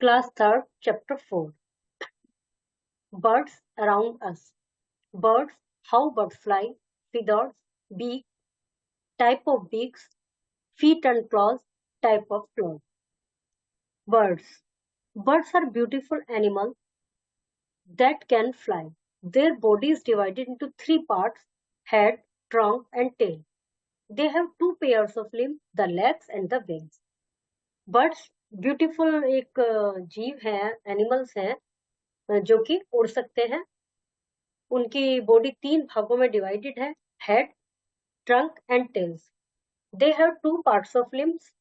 Class 3rd, Chapter 4. Birds around us. Birds, how birds fly, feathers, beak, type of beaks, feet and claws, type of claws. Birds. Birds are beautiful animals that can fly. Their body is divided into three parts: head, trunk, and tail. They have two pairs of limbs, the legs and the wings. Birds beautiful एक जीव है, animals हैं जो कि उड़ सकते हैं। उनकी बॉडी तीन भागों में डिवाइडेड है: head, trunk and tails. They have two parts of limbs,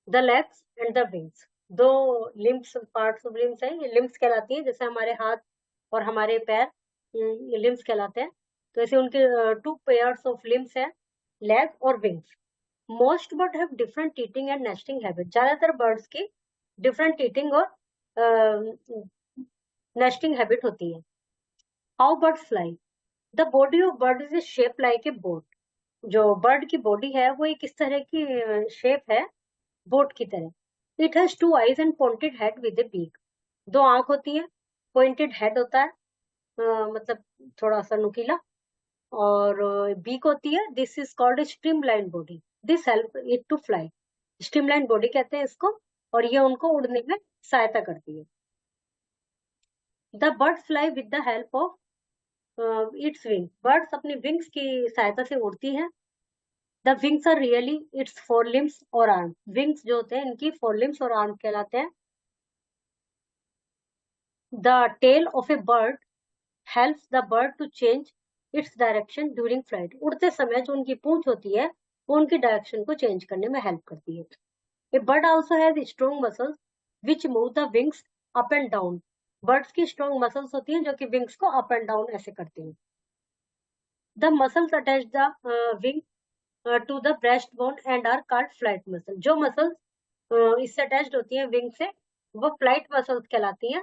the legs and the wings. दो लिम्स, पार्ट्स ऑफ लिम्स है, ये लिम्स कहलाती है, जैसे हमारे हाथ और हमारे पैर लिम्स कहलाते हैं। तो ऐसे उनके टू पेयर्स ऑफ लिम्स है, लेग और wings. Most bird have different eating and nesting habit. ज्यादातर बर्ड्स की डिफरेंट ईटिंग और नेस्टिंग हैबिट होती है। How birds fly. The body of bird is shape like a boat. जो bird की body है वो एक इस तरह की शेप है, बोट की तरह। It has two eyes and pointed head with a beak. दो आंख होती है, पॉइंटेड हेड होता है, मतलब थोड़ा सा नुकीला, और बीक होती है। This is called a streamline body. This help it to fly. Streamline body कहते हैं इसको, और ये उनको उड़ने में सहायता करती है। The bird fly with the help of its wing. Birds अपनी विंग्स की सहायता से उड़ती हैं। The wings are really its four limbs और आर्म। विंग्स जो होते हैं इनकी फोर लिम्स और आर्म कहलाते हैं। The tail of a bird helps the bird to change its direction during flight. उड़ते समय जो उनकी पूंछ होती है वो उनकी डायरेक्शन को चेंज करने में हेल्प करती है। A bird also has strong muscles which move the wings up and down. Birds की स्ट्रॉन्ग मसल्स होती हैं जो कि विंग्स को अप एंड डाउन ऐसे करती हैं। The muscles attach the wing to the breast bone and are called flight muscle. जो मसल्स इससे अटैच्ड होती हैं विंग से, वो फ्लाइट मसल्स कहलाती हैं।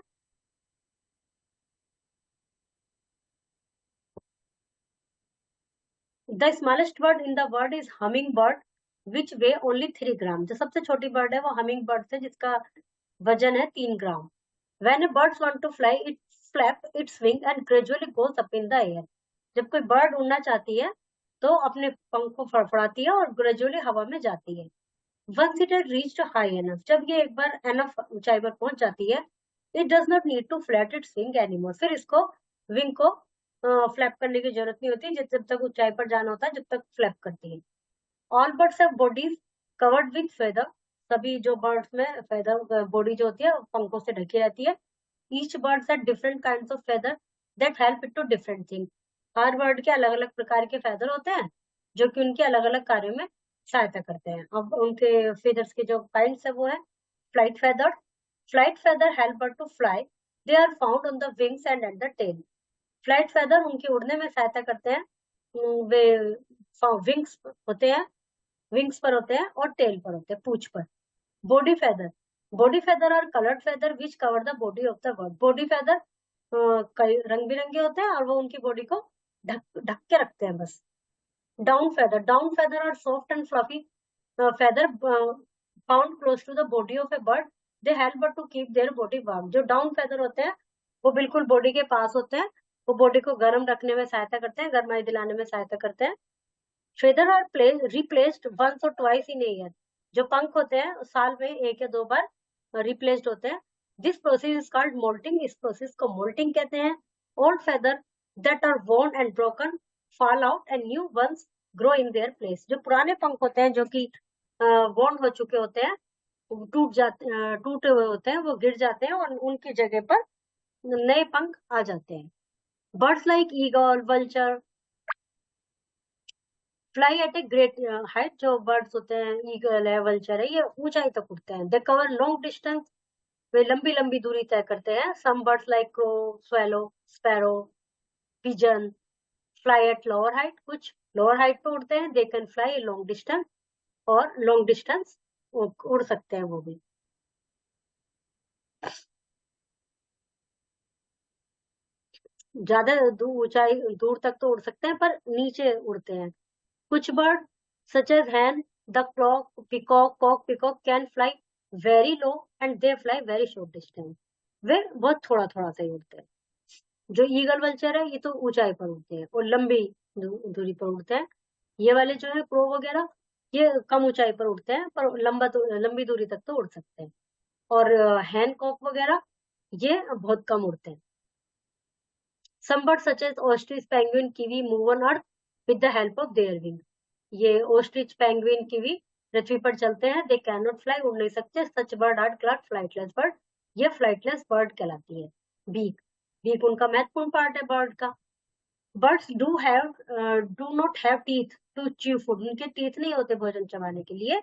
The smallest bird in the world is humming bird which weigh only 3 gram. जो सबसे छोटी बर्ड है वो हमिंग बर्ड है जिसका वजन है 3 ग्राम। When a bird wants to fly, it flaps its wing and gradually goes up in the air. जब कोई बर्ड उड़ना चाहती है तो अपने पंख को फड़फड़ाती है और ग्रेजुअली हवा में जाती है। Once it has reached high enough, जब ये एक बार enough ऊंचाई पर पहुंच जाती है, it does not need to flat its wing anymore. फिर इसको विंग को फ्लैप करने की जरूरत नहीं होती। जब तक ऊंचाई पर जाना होता है जब तक फ्लैप करती है। All birds have bodies covered with feather. सभी जो बर्ड्स में फेदर बॉडी जो होती है पंखों से ढकी रहती है। Each birds have different kinds of feather that help it to different thing. हर बर्ड के अलग अलग प्रकार के फेदर होते हैं जो कि उनके अलग अलग कार्यों में सहायता करते हैं। अब उनके फेदर्स के जो काइंड्स है वो है flight feather. Flight feather help bird to fly. They are found on the wing and at the tail. Flight feather उनके उड़ने में सहायता करते हैं। वे विंग्स होते हैं, विंग्स पर होते हैं और टेल पर होते हैं, पूंछ पर। Body feather. बॉडी फेदर और coloured feather which cover the body of the bird. Body feather कई रंग बिरंगे होते हैं और वो उनकी बॉडी को ढक ढक के रखते हैं बस। Down feather. Down feather are soft and fluffy feather found close to the body of a bird. They help bird to keep their body warm. जो डाउन फेदर होते हैं वो बिल्कुल बॉडी के पास होते हैं, वो बॉडी को गर्म रखने में सहायता करते हैं, गर्माई दिलाने में सहायता करते हैं। फेदर आर रिप्लेस्ड वंस और ट्वाइस इन ईयर। जो पंख होते हैं साल में एक या दो बार रिप्लेस्ड होते हैं। This process is called moulting. इस प्रोसेस को मोल्टिंग कहते हैं। Old feather that are worn and broken fall out and new ones grow in their place। जो पुराने पंख होते हैं जो कि worn हो चुके होते हैं, टूटे हुए होते हैं, वो गिर जाते हैं और उनकी जगह पर नए पंख आ जाते हैं। Birds like eagle, vulture fly at a great height. जो बर्ड्स होते हैं, ईगल है, वल्चर है, ये ऊंचाई तक उड़ते हैं। They cover long distance. वे लंबी लंबी दूरी तय करते हैं। Some birds like crow, swallow, sparrow, pigeon fly at lower height. कुछ लोअर हाइट पे उड़ते हैं। They can fly long distance, और लॉन्ग डिस्टेंस उड़ सकते हैं वो भी। ज्यादा ऊंचाई दूर तक तो उड़ सकते हैं पर नीचे उड़ते हैं। कुछ bird such as hen, the clock, peacock, cock peacock can fly very low and they fly very short distance, वे बहुत थोड़ा थोड़ा सा ही उड़ते हैं। जो ईगल वल्चर है ये तो ऊंचाई पर उड़ते हैं और लंबी दूरी पर उड़ते हैं। ये वाले जो है क्रो वगैरह, ये कम ऊंचाई पर उड़ते हैं पर लंबी दूरी तक तो उड़ सकते हैं। और हैनकॉक वगैरह ये बहुत कम उड़ते हैं। Some birds such as ostrich, penguin, kiwi move on earth with the help of their wing. ये ostrich, penguin, kiwi पृथ्वी पर चलते हैं। They cannot fly, उड़ नहीं सकते। Such bird are called flightless bird. ये flightless bird कहलाती है। Beak, beak उनका महत्वपूर्ण पार्ट है बर्ड का। Birds do not have teeth to chew food. उनके teeth नहीं होते भोजन चबाने के लिए।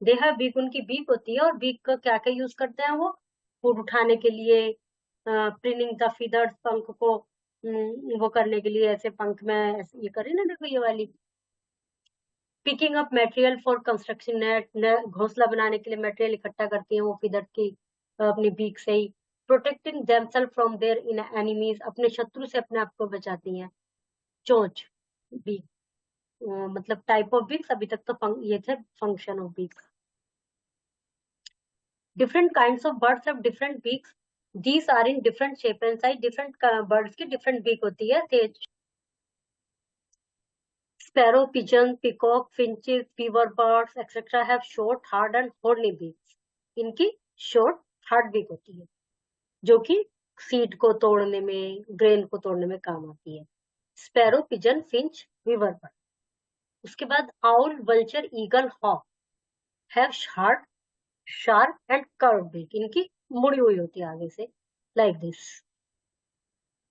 They have beak, उनकी beak होती है और beak का क्या क्या यूज करते हैं वो? फूड उठाने के लिए, प्रिनिंग द फीदर्स, पंख को वो करने के लिए, ऐसे पंख में ये करें ना, देखो ये वाली। Picking up material for construction net, घोंसला बनाने के लिए मटेरियल इकट्ठा करती है वो फीदर की अपनी बीक से ही। Protecting themselves from their in enemies, अपने शत्रु से अपने आप को बचाती हैं। चोंच, बीक मतलब टाइप ऑफ बीक्स, अभी तक तो ये थे function of beaks. Different kinds of birds have different beaks. These are in different shape and size. Different birds की different beak होती है। Sparrow, pigeon, peacock, finches, beaver birds, etc. have short, hard and horny beaks. इनकी short, hard beak होती है जो कि seed को तोड़ने में, ग्रेन को तोड़ने में काम आती है। Sparrow, pigeon, finch, weaver bird. उसके बाद owl, vulture, eagle, hawk have sharp and curve beak. इनकी मुड़ी हुई होती है आगे से, लाइक दिस,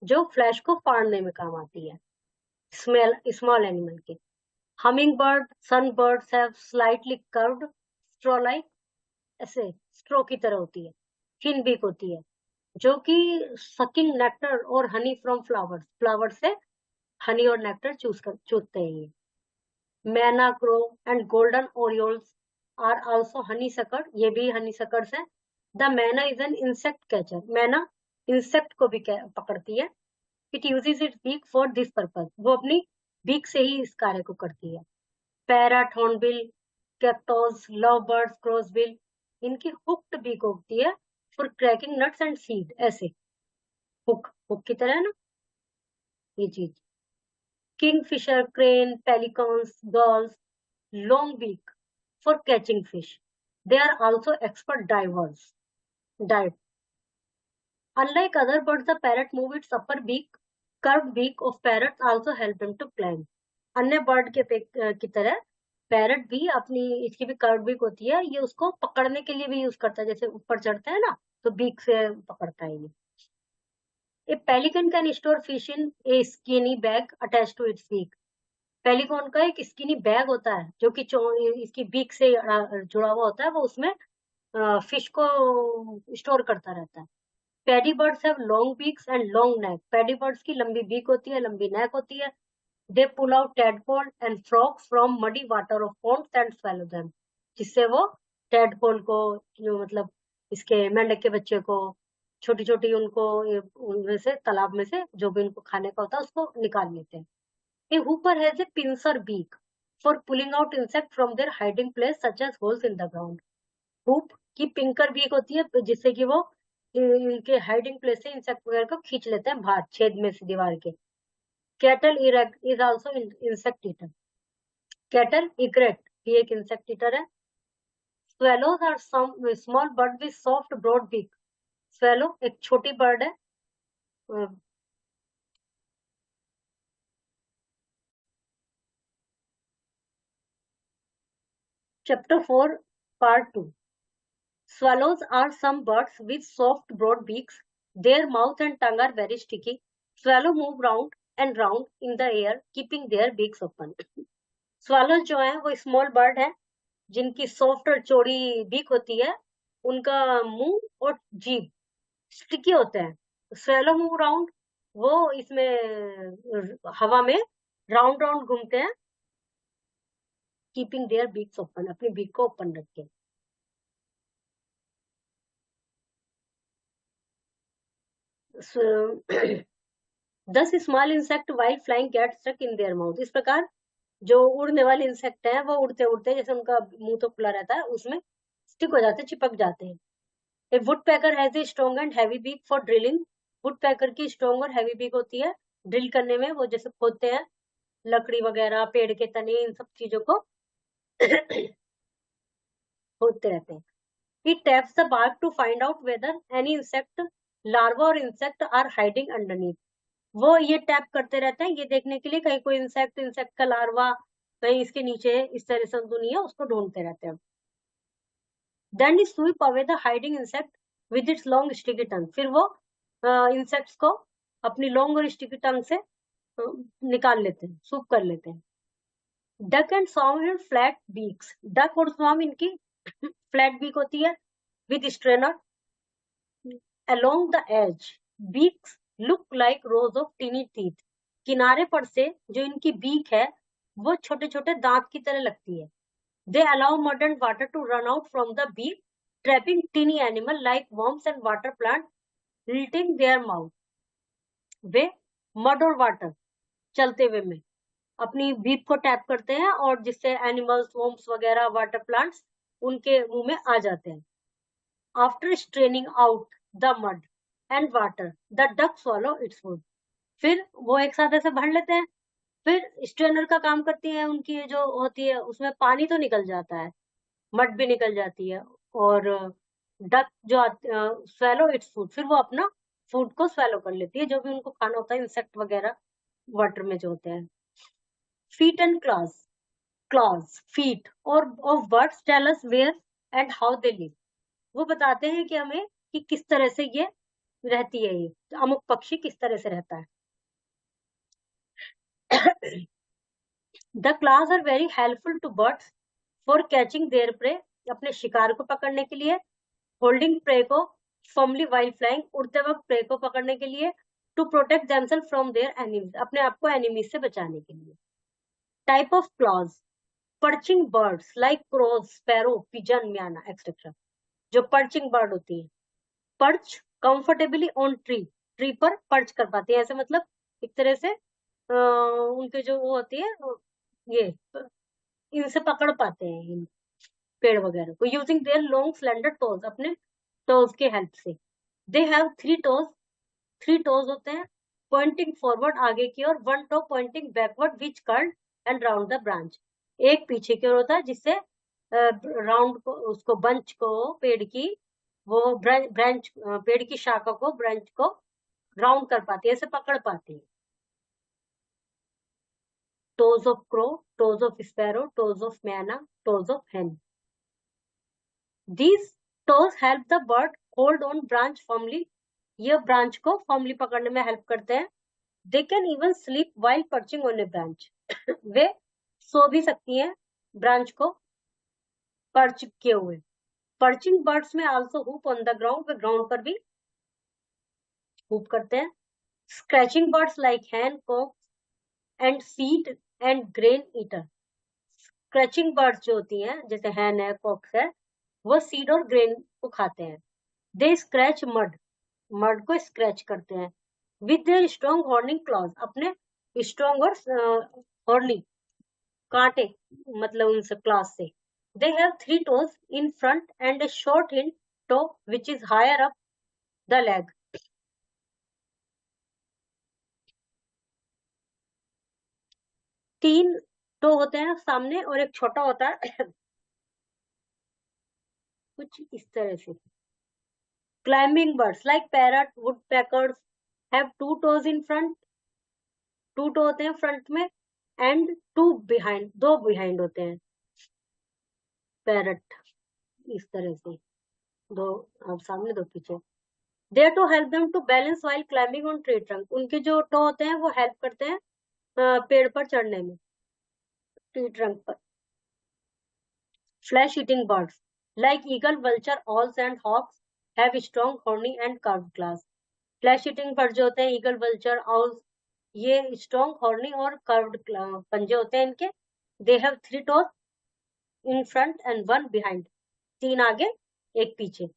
जो फ्लैश को फाड़ने में काम आती है। स्मॉल एनिमल के humming bird, sun birds have slightly curved straw like, ऐसे स्ट्रो की तरह होती है, थिन बीक होती है, जो कि सकिंग नेक्टर और हनी फ्रॉम फ्लावर्स, फ्लावर से हनी और नेक्टर चूसते हैं ये। Myna crow and golden orioles are also honey suckered, ये भी हनी सकर्ड्स हैं। The myna is an insect catcher, myna insect को भी पकड़ती है। It uses its beak for this purpose, वो अपनी बीक से ही इस कार्य को करती है। Parrot, hornbill, cockatoos, love birds, crossbill, इनकी हुक्ड बीक होती है for cracking nuts and seed, ऐसे हुक की तरह है ना ये चीज। Kingfisher, crane, pelicans, gulls, long beak for catching fish. They are also expert divers, dive. Unlike other birds, the parrot move its upper beak. Curved beak of parrots also help them to climb. अन्य bird के की तरह parrot भी अपनी, इसकी भी curve beak होती है, ये उसको पकड़ने के लिए भी यूज करता है, जैसे ऊपर चढ़ता है ना तो बीक से पकड़ता है ये। A pelican can store fish in a skinny bag attached to its beak. Pelican का एक स्किनी बैग होता है जो कि इसकी बीक से जुड़ा हुआ होता है, वो उसमें फिश को स्टोर करता रहता है। Paddy birds have long beaks and long neck, paddy birds की लंबी बीक होती है, लंबी नेक होती है। They pull out tadpole and frogs from muddy water of ponds and swallow them, जिससे वो टैडपोल को, जो मतलब इसके मेंढक के बच्चे को, छोटी छोटी उनको उनमें से, तालाब में से जो भी उनको खाने का होता है उसको निकाल लेते हैं। A hooper has a pincer beak for pulling out insect from their hiding place such as holes in the ground. Hoop की पिंकर बीक होती है जिससे कि वो इनके हाइडिंग प्लेस से इंसेक्ट वगैरह को खींच लेते हैं बाहर, छेद में से दीवार के। Cattle is also insect eater, cattle egret भी एक इंसेक्ट ईटर है। Swallows are some small bird with soft broad beak, swallow एक छोटी बर्ड है। Chapter 4 part 2। Swallows are some birds with soft, broad beaks. Their mouth and tongue are very sticky. Swallow move round and round in the air, keeping their beaks open. Swallows जो है वो small bird है जिनकी soft और चौड़ी beak होती है, उनका मुंह और जीभ स्टिकी होते हैं। स्वेलो मूव राउंड, वो इसमें हवा में राउंड राउंड घूमते हैं। कीपिंग देयर बीक्स ओपन, अपनी बीक को ओपन रख के। Thus small insect while flying get stuck in their mouth, इस प्रकार जो उड़ने वाले इंसेक्ट हैं वो उड़ते उड़ते, जैसे उनका मुंह तो खुला रहता है, उसमें स्टिक हो जाते हैं, चिपक जाते हैं। A woodpecker has a strong and heavy beak for drilling. Woodpecker की स्ट्रॉन्ग और हैवी बीक होती है ड्रिल करने में, वो जैसे खोदते हैं लकड़ी वगैरह, पेड़ के तने, इन सब चीजों को खोदते रहते हैं। It taps the bark to find out whether any insect larva or insect are hiding underneath. वो ये टैप करते रहते हैं ये देखने के लिए कहीं कोई इंसेक्ट का लार्वा कहीं इसके नीचे इस तरह से तो नहीं है, उसको ढूंढते रहते हैं। Then he sweep away the hiding insect with its long sticky tongue. फिर वो इंसेक्ट्स को अपनी लॉन्ग और स्टिकी टंग से निकाल लेते हैं, सूप कर लेते हैं। Duck and swarm have flat beaks. Duck और स्वार्म इनकी फ्लैट बीक होती है with strainer along the edge. Beaks look like rows of teeny teeth. किनारे पर से जो इनकी बीक है वो छोटे छोटे दांत की तरह लगती है। They allow mud and water to run out from the beak, trapping teeny animal like worms and water plant, filling their mouth. Way mud और water चलते हुए में अपनी बीक को टैप करते हैं और जिससे एनिमल्स, वर्म्स वगैरह, वाटर प्लांट्स उनके मुंह में आ जाते हैं। After straining out the mud and water, the duck swallow its food. फिर वो एक साथ ऐसे भर लेते हैं, फिर स्ट्रेनर का काम करती है, उनकी जो होती है उसमें पानी तो निकल जाता है, मड भी निकल जाती है, और डक जो स्वेलो इट्स फूड, फिर वो अपना फूड को स्वेलो कर लेती है, जो भी उनको खाना होता है, इंसेक्ट वगैरह वाटर में जो होते हैं। फीट एंड क्लॉज फीट और of birds tell us where and how they live. वो बताते हैं कि हमें कि किस तरह से ये रहती है, ये अमुक पक्षी किस तरह से रहता है। The claws are very helpful to birds for catching their prey, अपने शिकार को पकड़ने के लिए, होल्डिंग प्रे को फर्मली वाइल फ्लाइंग, उड़ते वक्त प्रे को पकड़ने के लिए, to protect themselves from their enemies, अपने आप को एनिमीज से बचाने के लिए। Type of claws, perching birds like crows, sparrow, pigeon, myna etcetera, जो पर्चिंग बर्ड होती है। Perch comfortably on tree, tree पर पर्च कर पाती है, ऐसे मतलब एक तरह से उनके जो वो होती है ये इनसे पकड़ पाते हैं इन पेड़ वगैरह को, using their long slender toes, अपने टोज के हेल्प से। दे हैव थ्री टोज होते हैं पॉइंटिंग फॉरवर्ड, आगे की ओर, one toe pointing backward which curl and round the branch, एक पीछे की ओर होता है जिससे राउंड को, उसको बंच को, पेड़ की वो ब्रांच पेड़ की शाखा को, ब्रांच को राउंड कर पाती है, ऐसे पकड़ पाती है। toes of crow, toes of sparrow, toes of manna, toes of hen. These toes help the bird hold on branch firmly. ये branch को firmly पकड़ने में help करते हैं। They can even sleep while perching on a branch. वे सो भी सकती हैं branch को perch किए हुए। Perching birds में also hoop on the ground, way ground पर भी hoop करते हैं। Scratching birds like hen, cock and seed and grain eater. Scratching birds जो होती हैं जैसे hen है, cock है, वो सीड और ग्रेन को खाते हैं। दे स्क्रैच मड को स्क्रैच करते हैं with their strong horning claws, अपने स्ट्रॉन्ग और हॉर्नी कांटे मतलब उनसे क्लॉज से। They have three toes in front and a short hind toe which is higher up the leg. तीन टो होते हैं सामने और एक छोटा होता है कुछ इस तरह से। Climbing birds like parrot, woodpeckers have two toes in front, two toe होते हैं फ्रंट में, एंड टू बिहाइंड, दो बिहाइंड होते हैं। पैरट इस तरह से, दो सामने दो पीछे। There to help them to balance while climbing on tree trunk, उनके जो टो होते हैं वो हेल्प करते हैं पेड़ पर चढ़ने में, ट्री ट्रंक पर। Flesh eating birds like eagle, vulture, owls and hawks have strong horny and curved claws. Flesh eating bird जो होते हैं, ईगल, वल्चर, ऑल्स, ये स्ट्रॉन्ग हॉर्नी और कर्व्ड पंजे होते हैं इनके। They have three toes in front and one behind, तीन आगे एक पीछे।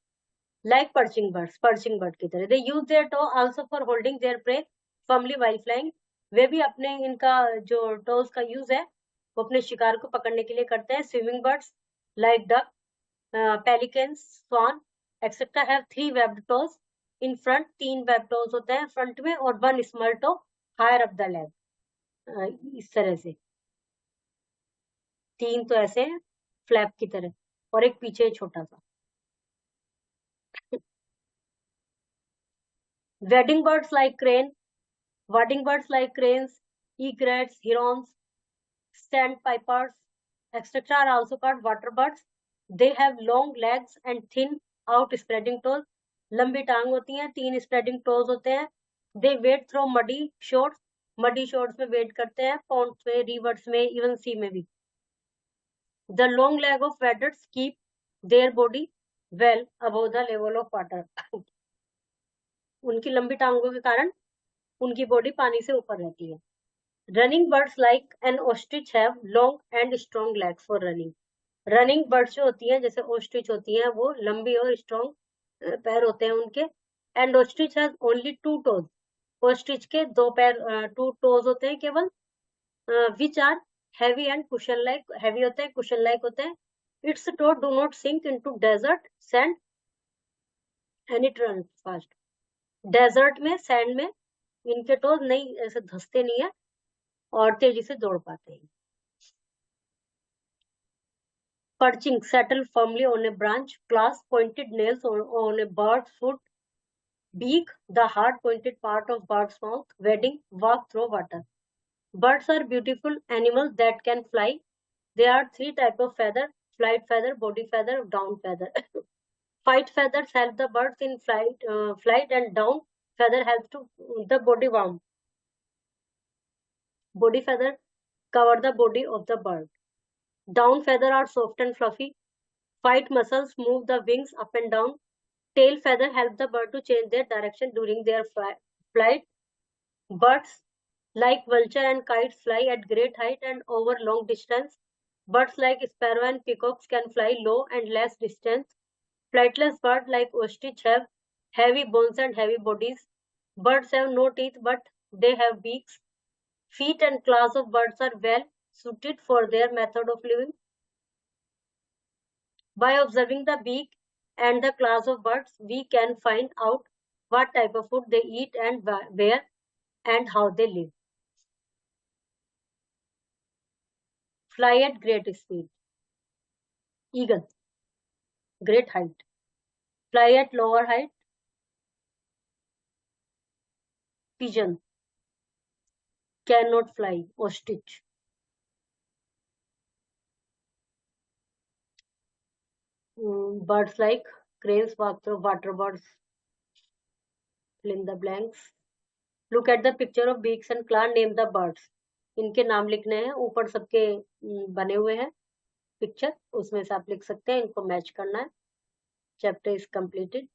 लाइक पर्चिंग बर्ड की तरह। They use their toe also for holding their prey firmly while flying, वे भी अपने इनका जो टोज का यूज है वो अपने शिकार को पकड़ने के लिए करते हैं। Swimming birds like duck pelicans, swan, etc. have 3 webbed toes. In front 3 webbed toes होते हैं फ्रंट में और 1 small toe higher up the leg. इस तरह से 3 तो ऐसे हैं फ्लैप की तरह और एक पीछे छोटा सा. Wading birds like cranes, egrets, herons, sandpipers, etc. are also called water birds. They have long legs and thin outspreading toes. लंबी टांग होती हैं, 3 spreading toes होते हैं. They wade through muddy shores. Muddy shores में wade करते हैं, ponds में, rivers में, even sea में भी. The long leg of waders keep their body well above the level of water. उनकी लंबी टांगों के कारण उनकी बॉडी पानी से ऊपर रहती है. Running birds like an ostrich have long and strong legs for running. Running birds जो होती हैं जैसे ऑस्ट्रिच होती हैं वो लंबी और स्ट्रॉन्ग पैर होते हैं उनके. And ostrich has only 2 toes. Ostrich के 2 पैर 2 टोज होते हैं केवल. Which are heavy and cushion like. Heavy होते हैं, कुशन लाइक होते हैं. Its toe do not sink into desert sand and it run fast. Desert में, सैंड में इनके टोज नहीं ऐसे धंसते नहीं है और तेजी से दौड़ पाते हैं. Perching, settle firmly on a branch. Claws, pointed nails on a bird's foot. Beak, the hard pointed part of bird's mouth. Wading, walk through water. Birds are beautiful animals that can fly. There are 3 types of feather: flight feather, body feather, down feather. Flight feathers help the birds in flight, and down feather helps to the body warm. Body feather cover the body of the bird. Down feather are soft and fluffy. Flight muscles move the wings up and down. Tail feather help the bird to change their direction during their flight. Birds like vulture and kites fly at great height and over long distance. Birds like sparrow and peacocks can fly low and less distance. Flightless birds like ostrich have heavy bones and heavy bodies. Birds have no teeth but they have beaks. Feet and claws of birds are well suited for their method of living. By observing the beak and the claws of birds, we can find out what type of food they eat and where and how they live. Fly at great speed. Eagle, great height. Fly at lower height. Pigeon, cannot fly. Ostrich. Birds like cranes, walk through water birds. Fill in the blanks. Look at the picture of beaks and claw. Name the birds. इनके नाम लिखने हैं. ऊपर सबके बने हुए हैं picture, उसमें से आप लिख सकते हैं. इनको मैच करना है. Chapter is completed.